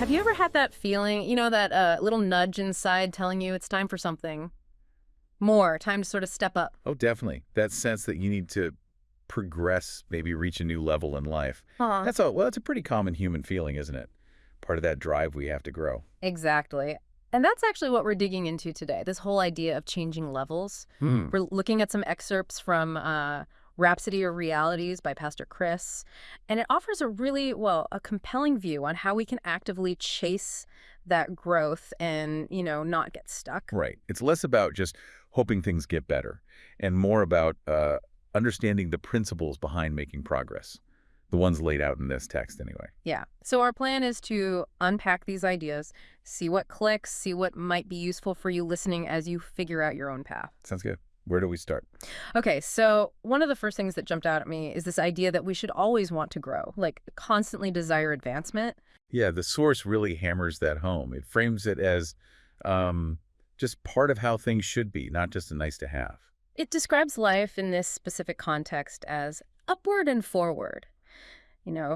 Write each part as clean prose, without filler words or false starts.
Have you ever had that feeling, that little nudge inside telling you it's time for something more, time to sort of step up? Oh, definitely. That sense that you need to progress, maybe reach a new level in life. Huh. That's a pretty common human feeling, isn't it? Part of that drive we have to grow. Exactly. And that's actually what we're digging into today, this whole idea of changing levels. Hmm. We're looking at some excerpts from Rhapsody or Realities by Pastor Chris, and it offers a really, a compelling view on how we can actively chase that growth and, not get stuck. Right. It's less about just hoping things get better and more about understanding the principles behind making progress. The ones laid out in this text, anyway. Yeah. So our plan is to unpack these ideas, see what clicks, see what might be useful for you listening as you figure out your own path. Sounds good. Where do we start? Okay, so one of the first things that jumped out at me is this idea that we should always want to grow, like constantly desire advancement. Yeah, the source really hammers that home. It frames it as just part of how things should be, not just a nice to have. It describes life in this specific context as upward and forward.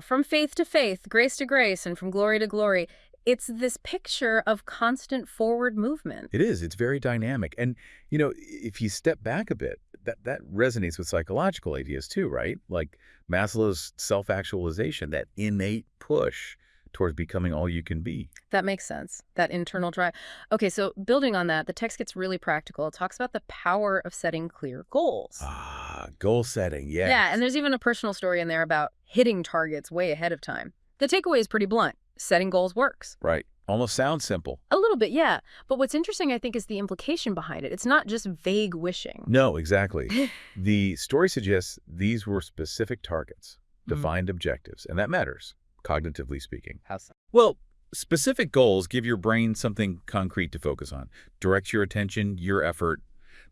From faith to faith, grace to grace, and from glory to glory. It's this picture of constant forward movement. It is. It's very dynamic. And, if you step back a bit, that resonates with psychological ideas too, right? Like Maslow's self-actualization, that innate push towards becoming all you can be. That makes sense, that internal drive. Okay, so building on that, the text gets really practical. It talks about the power of setting clear goals. Ah, goal setting, yes. Yeah, and there's even a personal story in there about hitting targets way ahead of time. The takeaway is pretty blunt. Setting goals works. Right. Almost sounds simple. A little bit, yeah. But what's interesting, I think, is the implication behind it. It's not just vague wishing. No, exactly. The story suggests these were specific targets, defined objectives, and that matters, cognitively speaking. How so? Well, specific goals give your brain something concrete to focus on, direct your attention, your effort.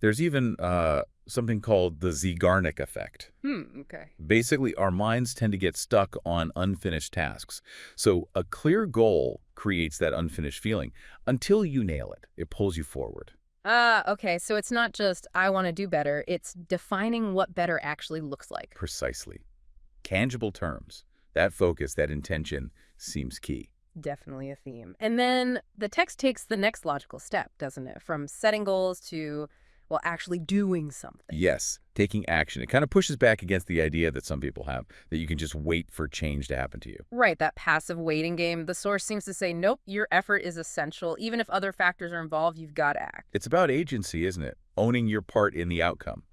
There's even something called the Zeigarnik effect. Okay. Basically, our minds tend to get stuck on unfinished tasks. So a clear goal creates that unfinished feeling. Until you nail it, it pulls you forward. Okay. So it's not just, I want to do better. It's defining what better actually looks like. Precisely. Tangible terms. That focus, that intention seems key. Definitely a theme. And then the text takes the next logical step, doesn't it? From setting goals to, actually doing something. Yes, taking action. It kind of pushes back against the idea that some people have, that you can just wait for change to happen to you. Right, that passive waiting game. The source seems to say, nope, your effort is essential. Even if other factors are involved, you've got to act. It's about agency, isn't it? Owning your part in the outcome.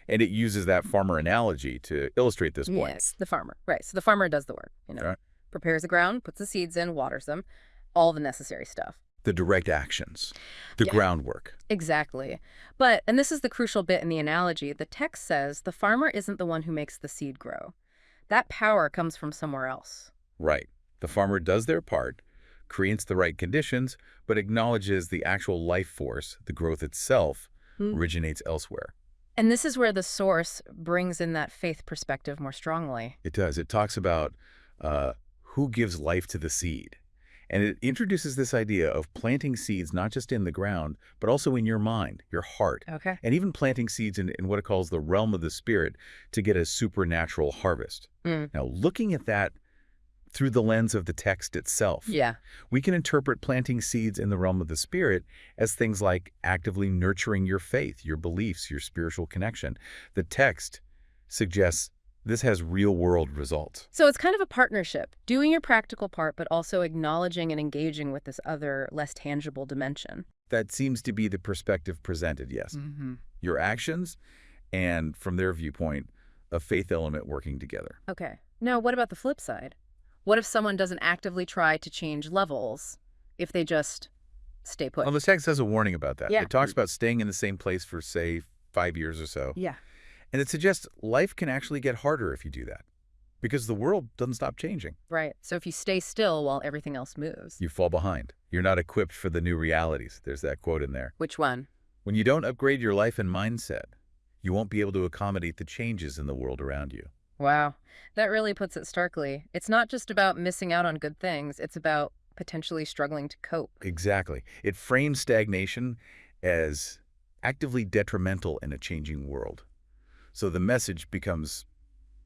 And it uses that farmer analogy to illustrate this point. Yes, the farmer. Right, so the farmer does the work, Right. Prepares the ground, puts the seeds in, waters them, all the necessary stuff. The direct actions, the groundwork. Exactly. And this is the crucial bit in the analogy, the text says the farmer isn't the one who makes the seed grow. That power comes from somewhere else. Right. The farmer does their part, creates the right conditions, but acknowledges the actual life force, the growth itself, originates elsewhere. And this is where the source brings in that faith perspective more strongly. It does. It talks about who gives life to the seed. And it introduces this idea of planting seeds not just in the ground, but also in your mind, your heart. Okay. And even planting seeds in what it calls the realm of the spirit to get a supernatural harvest. Now, looking at that through the lens of the text itself, we can interpret planting seeds in the realm of the spirit as things like actively nurturing your faith, your beliefs, your spiritual connection. The text suggests this has real-world results. So it's kind of a partnership, doing your practical part, but also acknowledging and engaging with this other, less tangible dimension. That seems to be the perspective presented, yes. Your actions and, from their viewpoint, a faith element working together. Okay. Now, what about the flip side? What if someone doesn't actively try to change levels, if they just stay put? Well, the text has a warning about that. Yeah. It talks about staying in the same place for, say, 5 years or so. Yeah. And it suggests life can actually get harder if you do that, because the world doesn't stop changing. Right. So if you stay still while everything else moves. You fall behind. You're not equipped for the new realities. There's that quote in there. Which one? When you don't upgrade your life and mindset, you won't be able to accommodate the changes in the world around you. Wow. That really puts it starkly. It's not just about missing out on good things. It's about potentially struggling to cope. Exactly. It frames stagnation as actively detrimental in a changing world. So the message becomes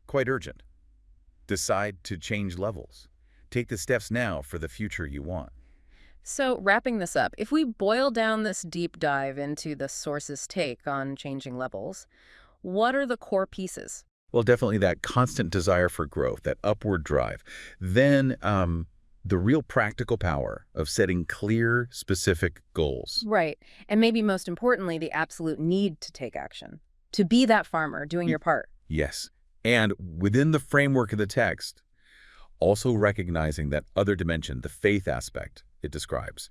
quite urgent. Decide to change levels. Take the steps now for the future you want. So, wrapping this up, if we boil down this deep dive into the source's take on changing levels, what are the core pieces? Well, definitely that constant desire for growth, that upward drive. Then the real practical power of setting clear, specific goals. Right. And maybe most importantly, the absolute need to take action, to be that farmer doing your part. Yes. And within the framework of the text, also recognizing that other dimension, the faith aspect it describes,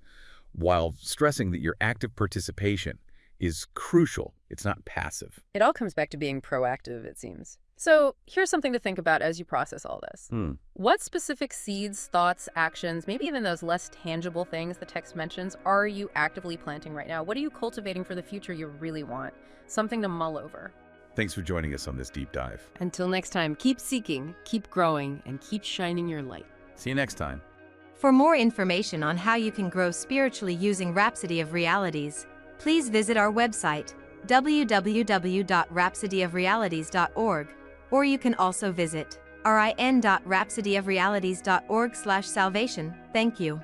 while stressing that your active participation is crucial. It's not passive. It all comes back to being proactive, it seems. So here's something to think about as you process all this. What specific seeds, thoughts, actions, maybe even those less tangible things the text mentions, are you actively planting right now? What are you cultivating for the future you really want? Something to mull over. Thanks for joining us on this deep dive. Until next time, keep seeking, keep growing, and keep shining your light. See you next time. For more information on how you can grow spiritually using Rhapsody of Realities, please visit our website, www.rhapsodyofrealities.org, or you can also visit rin.rhapsodyofrealities.org/salvation. Thank you.